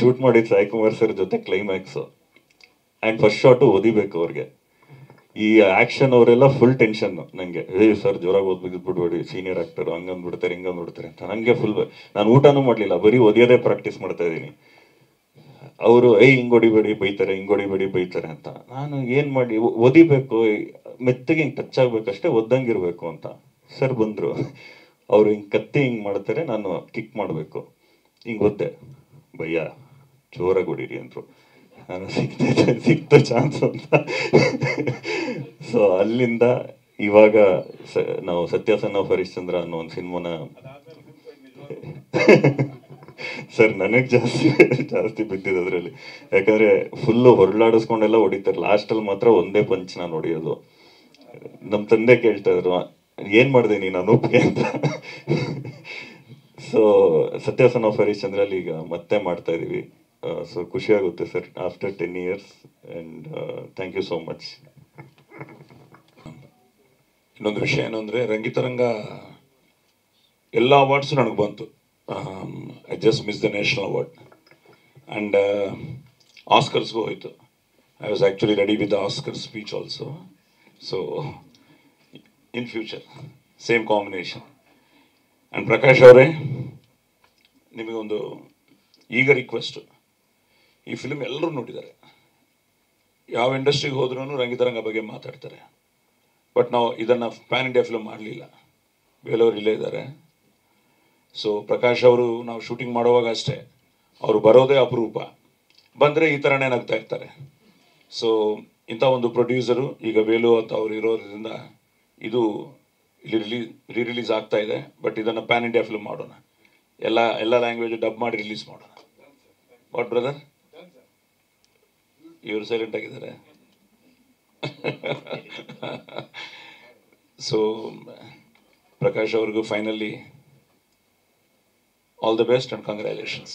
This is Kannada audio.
ಶೂಟ್ ಮಾಡಿದ್ದು ಸಾಯಿ ಕುಮಾರ್ ಸರ್ ಜೊತೆ ಕ್ಲೈಮ್ಯಾಕ್ಸು ಆ್ಯಂಡ್ ಫಸ್ಟ್ ಶಾಟು ಓದಿಬೇಕು ಅವ್ರಿಗೆ. ಈ ಆ್ಯಕ್ಷನ್ ಅವರೆಲ್ಲ ಫುಲ್ ಟೆನ್ಷನ್ ನನಗೆ, ಸರ್ ಜೋರಾಗಿ ಓದ್ಬಿಟ್ಬಿಡ್ಬೇಡಿ, ಸೀನಿಯರ್ ಆ್ಯಕ್ಟರ್ ಹಂಗಂದ್ಬಿಡ್ತಾರೆ ಹಿಂಗಂದ್ಬಿಡ್ತಾರೆ ಅಂತ. ನನಗೆ ಫುಲ್, ನಾನು ಊಟನೂ ಮಾಡಲಿಲ್ಲ, ಬರೀ ಓದಿಯೋದೇ ಪ್ರಾಕ್ಟೀಸ್ ಮಾಡ್ತಾ ಇದ್ದೀನಿ. ಅವರು ಹಿಂಗೆ ಹೊಡಿಬೇಡಿ ಬೈತಾರೆ, ಹಿಂಗೆ ಹೊಡಿಬೇಡಿ ಬೈತಾರೆ ಅಂತ. ನಾನು ಏನು ಮಾಡಿ ಓದಿಬೇಕು, ಮೆತ್ತಗೆ ಹಿಂಗೆ ಟಚ್ ಆಗಬೇಕಷ್ಟೇ, ಒದ್ದಂಗಿರ್ಬೇಕು ಅಂತ. ಸರ್ ಬಂದರು, ಅವರು ಹಿಂಗೆ ಕತ್ತಿ ಹಿಂಗೆ ಮಾಡ್ತಾರೆ, ನಾನು ಕಿಕ್ ಮಾಡಬೇಕು, ಹಿಂಗೆ ಒದ್ದೆ, ಭಯ್ಯ ಜೋರಾಗಿ ಹೊಡೀರಿ ಅಂದರು. ನಾನು ಸಿಕ್ತ ಚಾನ್ಸ್ ಅಂತ. ಸೊ ಅಲ್ಲಿಂದ ಇವಾಗ ನಾವು ಸತ್ಯಾಸನ್ನ ಹರಿಶ್ಚಂದ್ರ ಅನ್ನೋ ಒಂದು ಸಿನಿಮಾನ ಸರ್ ನನಗೆ ಜಾಸ್ತಿ ಬಿದ್ದಿದೆ ಅದರಲ್ಲಿ. ಯಾಕಂದ್ರೆ ಫುಲ್ಲು ಹೊರಳಾಡಿಸ್ಕೊಂಡೆಲ್ಲ ಹೊಡಿತಾರೆ, ಲಾಸ್ಟಲ್ಲಿ ಮಾತ್ರ ಒಂದೇ ಪಂಚ್ ನಾನು ಹೊಡಿಯೋದು. ನಮ್ಮ ತಂದೆ ಕೇಳ್ತಾ ಇದ್ರು, ಏನು ಮಾಡಿದೆ ನೀನು ಅನೂಪ್ಗೆ ಅಂತ. ಸೊ ಸತ್ಯಾಸನ್ನ ಹರಿಶ್ಚಂದ್ರಲ್ಲಿ ಈಗ ಮತ್ತೆ ಮಾಡ್ತಾ ಇದೀವಿ. ಸೊ ಖುಷಿ ಆಗುತ್ತೆ sir, after 10 years, and thank you so much. ಇನ್ನೊಂದು ವಿಷಯ ಏನು ಅಂದರೆ, ರಂಗಿತರಂಗ ಎಲ್ಲ ಅವಾರ್ಡ್ಸು ನನಗೆ ಬಂತು. I just miss the national award and ಆಸ್ಕರ್ಸ್ಗೂ ಹೋಯಿತು. I was actually ready with the Oscar speech also. So in future same combination. And Prakash ಅವರೇ, ನಿಮಗೊಂದು ಈಗ ರಿಕ್ವೆಸ್ಟು, ಈ ಫಿಲ್ಮ್ ಎಲ್ಲರೂ ನೋಡಿದ್ದಾರೆ, ಯಾವ ಇಂಡಸ್ಟ್ರಿಗೆ ಹೋದ್ರೂ ರಂಗಿತರಂಗ ಬಗ್ಗೆ ಮಾತಾಡ್ತಾರೆ. ಬಟ್ ನಾವು ಇದನ್ನು ಪ್ಯಾನ್ ಇಂಡಿಯಾ ಫಿಲ್ಮ್ ಮಾಡಲಿಲ್ಲ. ಬೇಲವರು ಇಲ್ಲೇ ಇದ್ದಾರೆ. ಸೊ ಪ್ರಕಾಶ್ ಅವರು ನಾವು ಶೂಟಿಂಗ್ ಮಾಡುವಾಗ ಅಷ್ಟೇ, ಅವರು ಬರೋದೇ ಅಪರೂಪ, ಬಂದರೆ ಈ ಥರನೇ ನಗ್ತಾ ಇರ್ತಾರೆ. ಸೊ ಇಂಥ ಒಂದು ಪ್ರೊಡ್ಯೂಸರು ಈಗ ವೇಲು ಅಂತ ಅವರು ಇರೋದ್ರಿಂದ ಇದು ಇಲ್ಲಿ ರಿಲೀಸ್ ಆಗ್ತಾ ಇದೆ. ಬಟ್ ಇದನ್ನು ಪ್ಯಾನ್ ಇಂಡಿಯಾ ಫಿಲ್ಮ್ ಮಾಡೋಣ, ಎಲ್ಲ ಲ್ಯಾಂಗ್ವೇಜ್ ಡಬ್ ಮಾಡಿ ರಿಲೀಸ್ ಮಾಡೋಣ. What brother? ಇವರು ಸೈಲೆಂಟ್ ಆಗಿದ್ದಾರೆ. ಸೊ ಪ್ರಕಾಶ್ ಅವ್ರಿಗೂ finally all the best and congratulations.